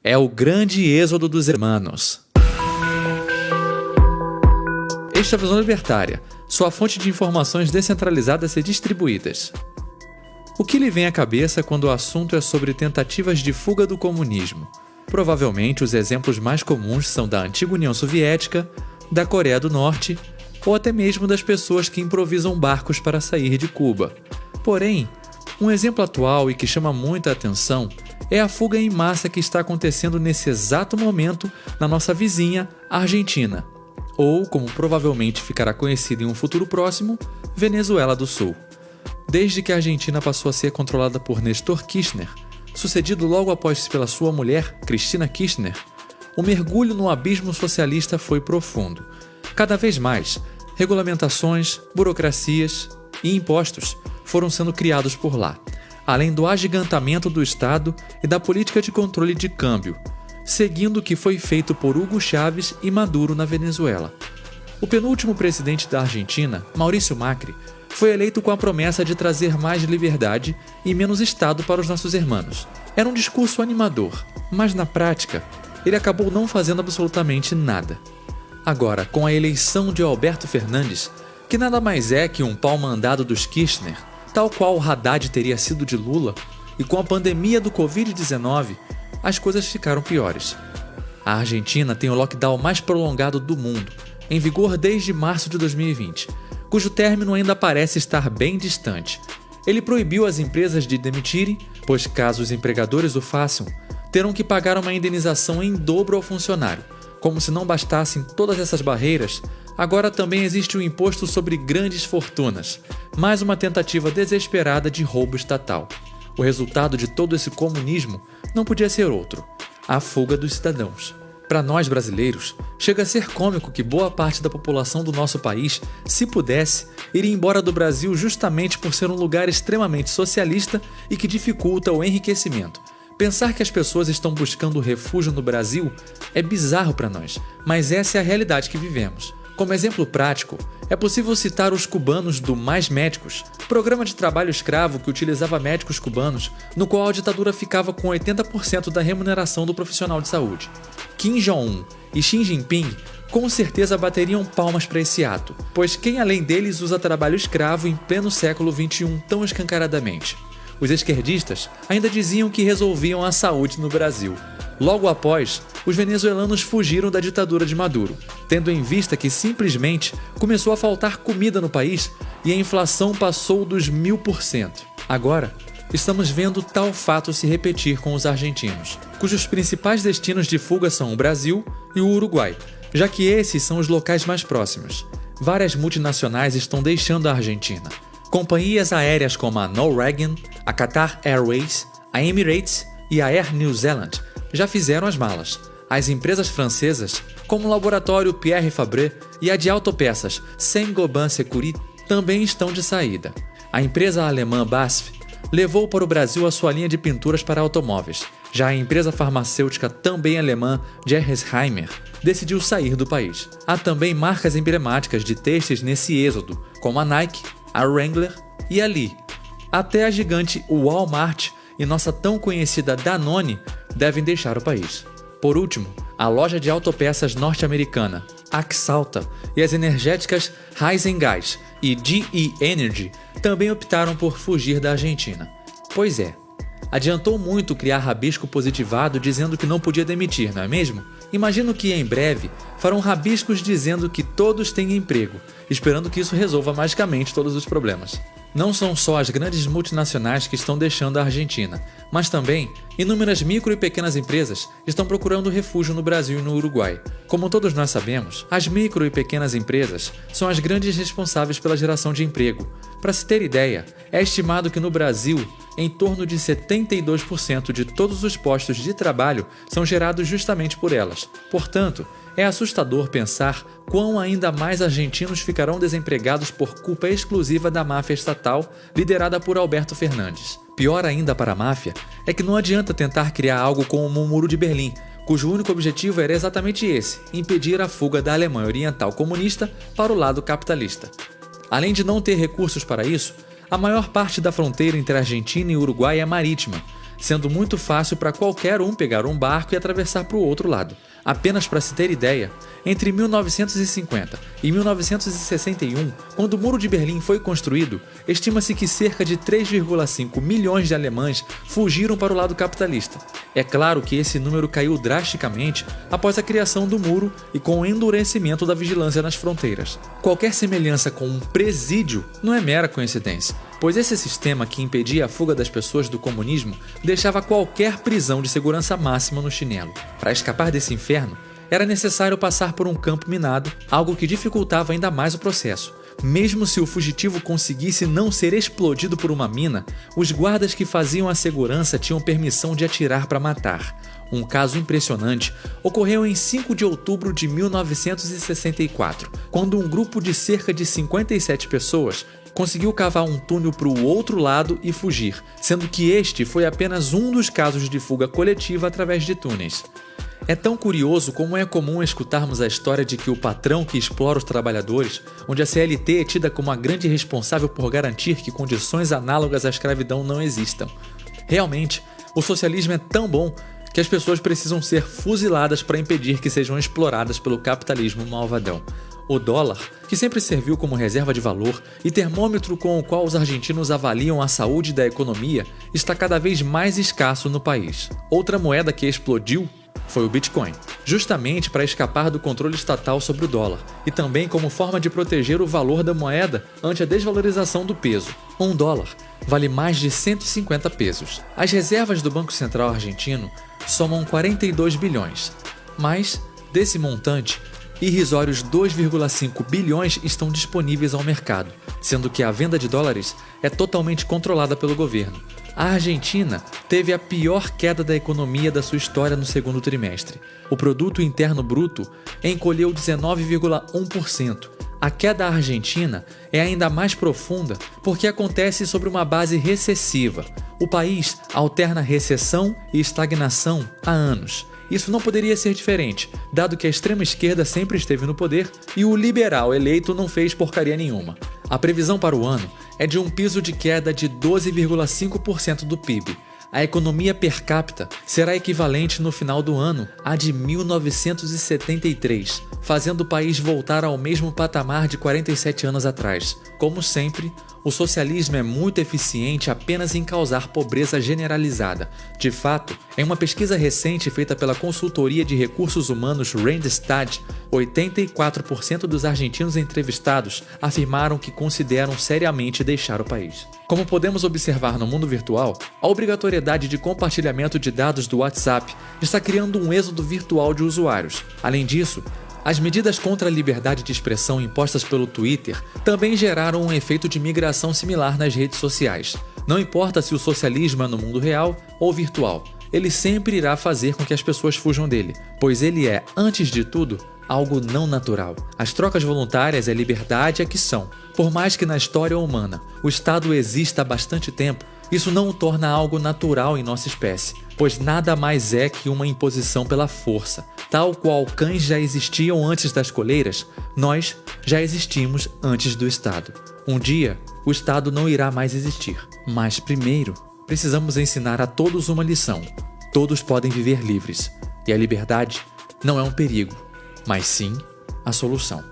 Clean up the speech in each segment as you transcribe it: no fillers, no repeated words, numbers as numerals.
É o grande êxodo dos hermanos. Esta é a Visão Libertária, sua fonte de informações descentralizadas e distribuídas. O que lhe vem à cabeça quando o assunto é sobre tentativas de fuga do comunismo? Provavelmente os exemplos mais comuns são da antiga União Soviética, da Coreia do Norte ou até mesmo das pessoas que improvisam barcos para sair de Cuba. Porém, um exemplo atual e que chama muita atenção é a fuga em massa que está acontecendo nesse exato momento na nossa vizinha, Argentina, ou, como provavelmente ficará conhecida em um futuro próximo, Venezuela do Sul. Desde que a Argentina passou a ser controlada por Néstor Kirchner, sucedido logo após pela sua mulher, Cristina Kirchner, o mergulho no abismo socialista foi profundo. Cada vez mais, regulamentações, burocracias e impostos foram sendo criados por lá, além do agigantamento do Estado e da política de controle de câmbio, seguindo o que foi feito por Hugo Chávez e Maduro na Venezuela. O penúltimo presidente da Argentina, Maurício Macri, foi eleito com a promessa de trazer mais liberdade e menos Estado para os nossos irmãos. Era um discurso animador, mas na prática, ele acabou não fazendo absolutamente nada. Agora, com a eleição de Alberto Fernandes, que nada mais é que um pau-mandado dos Kirchner, tal qual o Haddad teria sido de Lula, e com a pandemia do Covid-19, as coisas ficaram piores. A Argentina tem o lockdown mais prolongado do mundo, em vigor desde março de 2020, cujo término ainda parece estar bem distante. Ele proibiu as empresas de demitirem, pois caso os empregadores o façam, terão que pagar uma indenização em dobro ao funcionário. Como se não bastassem todas essas barreiras, agora também existe o imposto sobre grandes fortunas, mais uma tentativa desesperada de roubo estatal. O resultado de todo esse comunismo não podia ser outro: a fuga dos cidadãos. Para nós brasileiros, chega a ser cômico que boa parte da população do nosso país, se pudesse, iria embora do Brasil justamente por ser um lugar extremamente socialista e que dificulta o enriquecimento. Pensar que as pessoas estão buscando refúgio no Brasil é bizarro para nós, mas essa é a realidade que vivemos. Como exemplo prático, é possível citar os cubanos do Mais Médicos, programa de trabalho escravo que utilizava médicos cubanos, no qual a ditadura ficava com 80% da remuneração do profissional de saúde. Kim Jong-un e Xi Jinping com certeza bateriam palmas para esse ato, pois quem além deles usa trabalho escravo em pleno século XXI tão escancaradamente? Os esquerdistas ainda diziam que resolviam a saúde no Brasil. Logo após, os venezuelanos fugiram da ditadura de Maduro, tendo em vista que simplesmente começou a faltar comida no país e a inflação passou dos 1000%. Agora, estamos vendo tal fato se repetir com os argentinos, cujos principais destinos de fuga são o Brasil e o Uruguai, já que esses são os locais mais próximos. Várias multinacionais estão deixando a Argentina. Companhias aéreas como a Norwegian, a Qatar Airways, a Emirates e a Air New Zealand já fizeram as malas. As empresas francesas, como o laboratório Pierre Fabre e a de autopeças Saint-Gobain Security, também estão de saída. A empresa alemã BASF levou para o Brasil a sua linha de pinturas para automóveis. Já a empresa farmacêutica também alemã Gerresheimer decidiu sair do país. Há também marcas emblemáticas de têxteis nesse êxodo, como a Nike, a Wrangler e a Lee. Até a gigante Walmart e nossa tão conhecida Danone devem deixar o país. Por último, a loja de autopeças norte-americana Axalta e as energéticas Raízen e GE Energy também optaram por fugir da Argentina. Pois é, adiantou muito criar rabisco positivado dizendo que não podia demitir, não é mesmo? Imagino que em breve farão rabiscos dizendo que todos têm emprego, esperando que isso resolva magicamente todos os problemas. Não são só as grandes multinacionais que estão deixando a Argentina, mas também inúmeras micro e pequenas empresas estão procurando refúgio no Brasil e no Uruguai. Como todos nós sabemos, as micro e pequenas empresas são as grandes responsáveis pela geração de emprego. Para se ter ideia, é estimado que no Brasil, em torno de 72% de todos os postos de trabalho são gerados justamente por elas. Portanto, é assustador pensar quão ainda mais argentinos ficarão desempregados por culpa exclusiva da máfia estatal liderada por Alberto Fernandes. Pior ainda para a máfia é que não adianta tentar criar algo como o Muro de Berlim, cujo único objetivo era exatamente esse: impedir a fuga da Alemanha Oriental comunista para o lado capitalista. Além de não ter recursos para isso, a maior parte da fronteira entre a Argentina e o Uruguai é marítima. sendo muito fácil para qualquer um pegar um barco e atravessar para o outro lado. Apenas para se ter ideia, entre 1950 e 1961, quando o Muro de Berlim foi construído, estima-se que cerca de 3,5 milhões de alemães fugiram para o lado capitalista. É claro que esse número caiu drasticamente após a criação do muro e com o endurecimento da vigilância nas fronteiras. Qualquer semelhança com um presídio não é mera coincidência, pois esse sistema que impedia a fuga das pessoas do comunismo deixava qualquer prisão de segurança máxima no chinelo. Para escapar desse inferno, era necessário passar por um campo minado, algo que dificultava ainda mais o processo. Mesmo se o fugitivo conseguisse não ser explodido por uma mina, os guardas que faziam a segurança tinham permissão de atirar para matar. Um caso impressionante ocorreu em 5 de outubro de 1964, quando um grupo de cerca de 57 pessoas conseguiu cavar um túnel para o outro lado e fugir, sendo que este foi apenas um dos casos de fuga coletiva através de túneis. É tão curioso como é comum escutarmos a história de que o patrão que explora os trabalhadores, onde a CLT é tida como a grande responsável por garantir que condições análogas à escravidão não existam. Realmente, o socialismo é tão bom que as pessoas precisam ser fuziladas para impedir que sejam exploradas pelo capitalismo malvadão. O dólar, que sempre serviu como reserva de valor e termômetro com o qual os argentinos avaliam a saúde da economia, está cada vez mais escasso no país. Outra moeda que explodiu foi o Bitcoin, justamente para escapar do controle estatal sobre o dólar e também como forma de proteger o valor da moeda ante a desvalorização do peso. Um dólar vale mais de 150 pesos. As reservas do Banco Central argentino somam 42 bilhões, mas, desse montante, irrisórios 2,5 bilhões estão disponíveis ao mercado, sendo que a venda de dólares é totalmente controlada pelo governo. A Argentina teve a pior queda da economia da sua história no segundo trimestre. O produto interno bruto encolheu 19,1%. A queda argentina é ainda mais profunda porque acontece sobre uma base recessiva. O país alterna recessão e estagnação há anos. Isso não poderia ser diferente, dado que a extrema-esquerda sempre esteve no poder e o liberal eleito não fez porcaria nenhuma. A previsão para o ano é de um piso de queda de 12,5% do PIB. A economia per capita será equivalente no final do ano à de 1973, fazendo o país voltar ao mesmo patamar de 47 anos atrás. Como sempre, o socialismo é muito eficiente apenas em causar pobreza generalizada. De fato, em uma pesquisa recente feita pela consultoria de recursos humanos Randstad, 84% dos argentinos entrevistados afirmaram que consideram seriamente deixar o país. Como podemos observar no mundo virtual, a obrigatoriedade de compartilhamento de dados do WhatsApp está criando um êxodo virtual de usuários. Além disso, as medidas contra a liberdade de expressão impostas pelo Twitter também geraram um efeito de migração similar nas redes sociais. Não importa se o socialismo é no mundo real ou virtual, ele sempre irá fazer com que as pessoas fujam dele, pois ele é, antes de tudo, algo não natural. As trocas voluntárias e a liberdade é que são. Por mais que na história humana o Estado exista há bastante tempo, isso não o torna algo natural em nossa espécie, pois nada mais é que uma imposição pela força. Tal qual cães já existiam antes das coleiras, nós já existimos antes do Estado. Um dia, o Estado não irá mais existir. Mas primeiro, precisamos ensinar a todos uma lição. Todos podem viver livres. E a liberdade não é um perigo, mas sim a solução.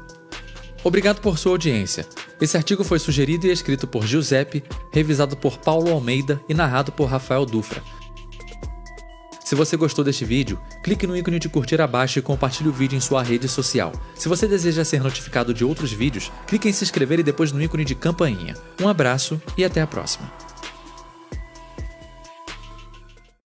Obrigado por sua audiência. Esse artigo foi sugerido e escrito por Giuseppe, revisado por Paulo Almeida e narrado por Rafael Dufra. Se você gostou deste vídeo, clique no ícone de curtir abaixo e compartilhe o vídeo em sua rede social. Se você deseja ser notificado de outros vídeos, clique em se inscrever e depois no ícone de campainha. Um abraço e até a próxima.